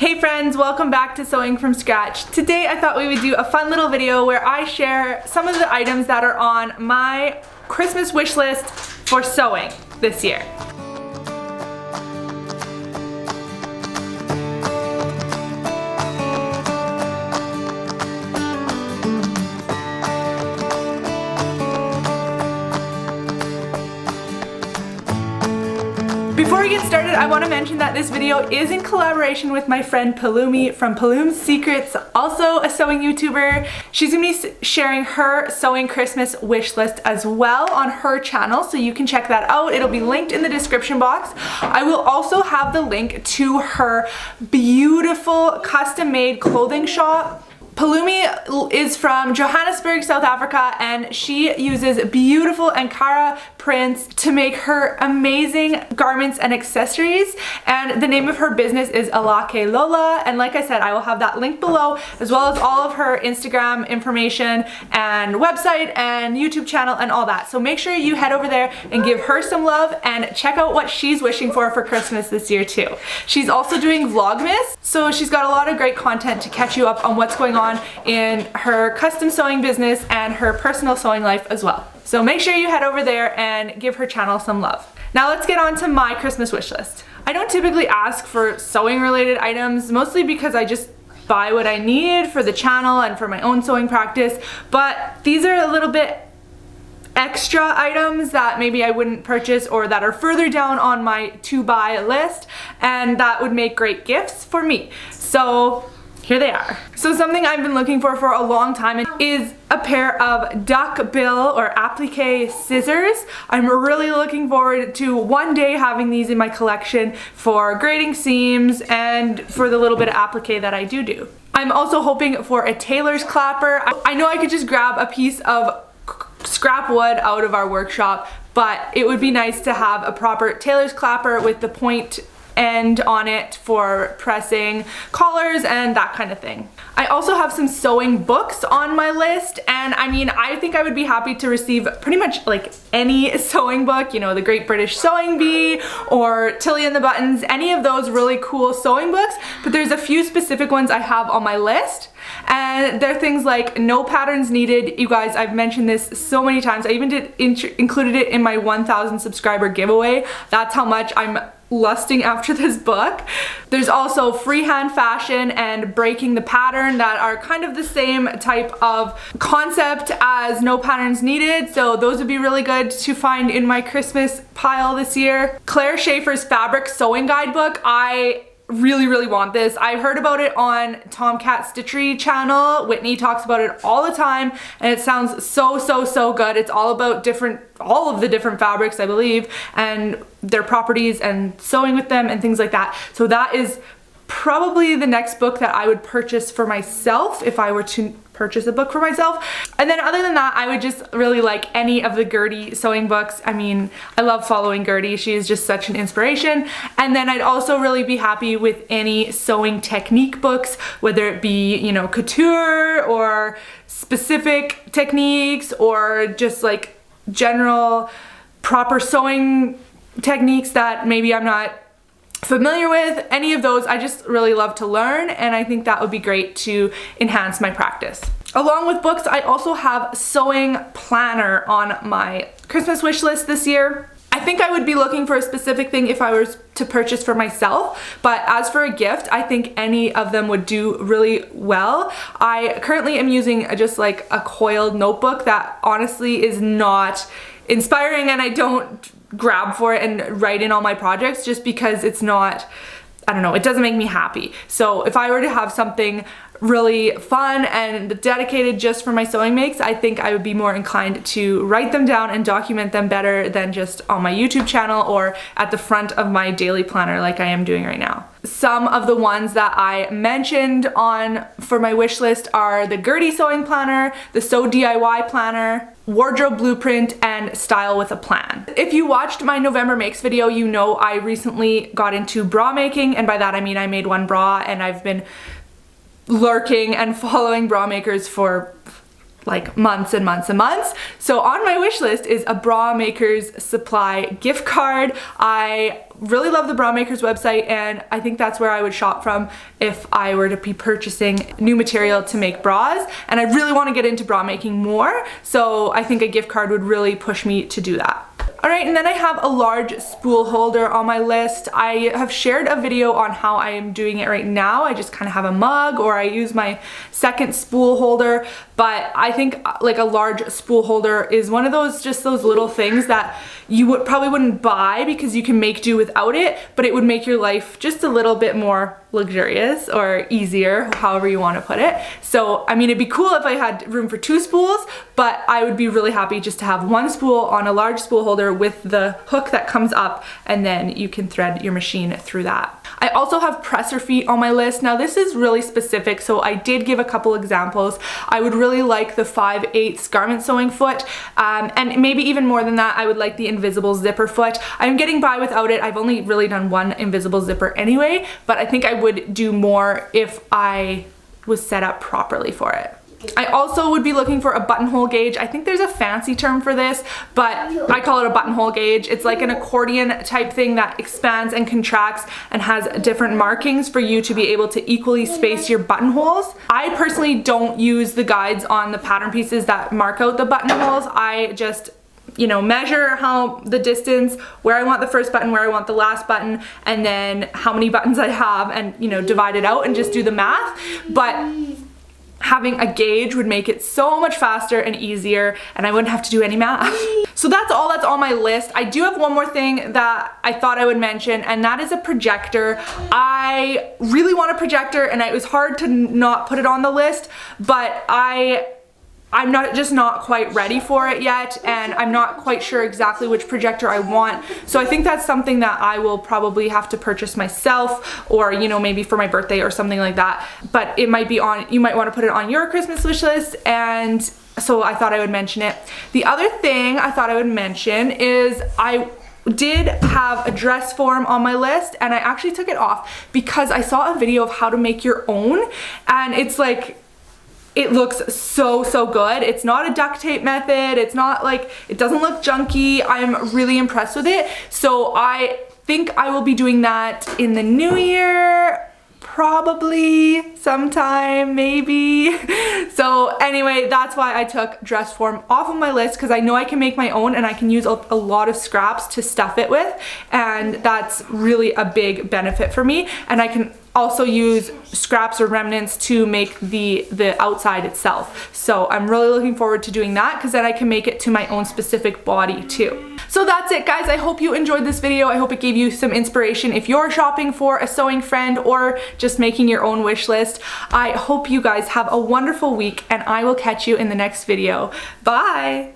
Hey friends, welcome back to Sewing from Scratch. Today I thought we would do a fun little video where I share some of the items that are on my Christmas wish list for sewing this year. Before we get started, I want to mention that this video is in collaboration with my friend Palumi from Palum's Secrets, also a sewing YouTuber. She's going to be sharing her sewing Christmas wish list as well on her channel, so you can check that out. It'll be linked in the description box. I will also have the link to her beautiful custom-made clothing shop. Palumi is from Johannesburg, South Africa, and she uses beautiful Ankara prints to make her amazing garments and accessories, and the name of her business is Applique Lola, and like I said, I will have that link below, as well as all of her Instagram information and website and YouTube channel and all that. So make sure you head over there and give her some love and check out what she's wishing for Christmas this year too. She's also doing Vlogmas, so she's got a lot of great content to catch you up on what's going on in her custom sewing business and her personal sewing life as well. So make sure you head over there and give her channel some love. Now let's get on to my Christmas wish list. I don't typically ask for sewing related items, mostly because I just buy what I need for the channel and for my own sewing practice, but these are a little bit extra items that maybe I wouldn't purchase or that are further down on my to buy list, and that would make great gifts for me. So here they are. So something I've been looking for a long time is a pair of duck bill or applique scissors. I'm really looking forward to one day having these in my collection for grading seams and for the little bit of applique that I do. I'm also hoping for a tailor's clapper. I know I could just grab a piece of scrap wood out of our workshop, but it would be nice to have a proper tailor's clapper with the point end on it for pressing collars and that kind of thing. I also have some sewing books on my list, and I mean, I think I would be happy to receive pretty much like any sewing book, you know, the Great British Sewing Bee or Tilly and the Buttons, any of those really cool sewing books, but there's a few specific ones I have on my list. And they're things like No Patterns Needed. You guys, I've mentioned this so many times. I even included it in my 1,000 subscriber giveaway. That's how much I'm lusting after this book. There's also Freehand Fashion and Breaking the Pattern that are kind of the same type of concept as No Patterns Needed, so those would be really good to find in my Christmas pile this year. Claire Schaefer's Fabric Sewing Guidebook. I really want this. I've heard about it on Tomcat Stitchery channel. Whitney talks about it all the time, and it sounds so good. It's all about all of the different fabrics, I believe, and their properties and sewing with them and things like that. So that is probably the next book that I would purchase for myself if I were to purchase a book for myself. And then other than that, I would just really like any of the Gertie sewing books. I mean, I love following Gertie. She is just such an inspiration. And then I'd also really be happy with any sewing technique books, whether it be, you know, couture or specific techniques or just like general proper sewing techniques that maybe I'm not familiar with. Any of those I just really love to learn, and I think that would be great to enhance my practice. Along with books, I also have sewing planner on my Christmas wish list this year. I think I would be looking for a specific thing if I was to purchase for myself, but as for a gift, I think any of them would do really well. I currently am using just like a coiled notebook that honestly is not inspiring, and I don't grab for it and write in all my projects just because it's not, I don't know, it doesn't make me happy. So if I were to have something really fun and dedicated just for my sewing makes, I think I would be more inclined to write them down and document them better than just on my YouTube channel or at the front of my daily planner like I am doing right now. Some of the ones that I mentioned for my wish list are the Gertie Sewing Planner, the Sew DIY Planner, Wardrobe Blueprint, and Style with a Plan. If you watched my November Makes video, you know I recently got into bra making, and by that I mean I made one bra, and I've been lurking and following bra makers for like months and months and months. So on my wish list is a Bra Makers Supply gift card. I really love the Bra Makers website, and I think that's where I would shop from if I were to be purchasing new material to make bras, and I really want to get into bra making more, so I think a gift card would really push me to do that. Alright, and then I have a large spool holder on my list. I have shared a video on how I am doing it right now. I just kind of have a mug, or I use my second spool holder, but I think like a large spool holder is one of those, just those little things that you probably wouldn't buy because you can make do without it, but it would make your life just a little bit more luxurious or easier, however you want to put it. So I mean, it'd be cool if I had room for 2 spools, but I would be really happy just to have 1 spool on a large spool holder with the hook that comes up, and then you can thread your machine through that. I also have presser feet on my list. Now this is really specific, so I did give a couple examples. I would really like the 5/8 garment sewing foot, and maybe even more than that, I would like the invisible zipper foot. I'm getting by without it. I've only really done 1 invisible zipper anyway, but I think I would do more if I was set up properly for it. I also would be looking for a buttonhole gauge. I think there's a fancy term for this, but I call it a buttonhole gauge. It's like an accordion type thing that expands and contracts and has different markings for you to be able to equally space your buttonholes. I personally don't use the guides on the pattern pieces that mark out the buttonholes. I just, you know, measure how the distance, where I want the first button, where I want the last button, and then how many buttons I have, and, you know, divide it out and just do the math. But having a gauge would make it so much faster and easier, and I wouldn't have to do any math. So that's all that's on my list. I do have one more thing that I thought I would mention, and that is a projector. I really want a projector, and it was hard to not put it on the list, but I'm not quite ready for it yet, and I'm not quite sure exactly which projector I want. So I think that's something that I will probably have to purchase myself, or, you know, maybe for my birthday or something like that. But it might be on, you might want to put it on your Christmas wish list, and so I thought I would mention it. The other thing I thought I would mention is I did have a dress form on my list, and I actually took it off because I saw a video of how to make your own, and it's like, it looks so good. It's not a duct tape method. It's not like, it doesn't look junky. I'm really impressed with it. So I think I will be doing that in the new year, probably sometime, maybe. So anyway, that's why I took dress form off of my list, because I know I can make my own, and I can use a lot of scraps to stuff it with, and that's really a big benefit for me. And I can also use scraps or remnants to make the outside itself. So I'm really looking forward to doing that, because then I can make it to my own specific body too. So that's it, guys. I hope you enjoyed this video. I hope it gave you some inspiration if you're shopping for a sewing friend or just making your own wish list. I hope you guys have a wonderful week, and I will catch you in the next video. Bye!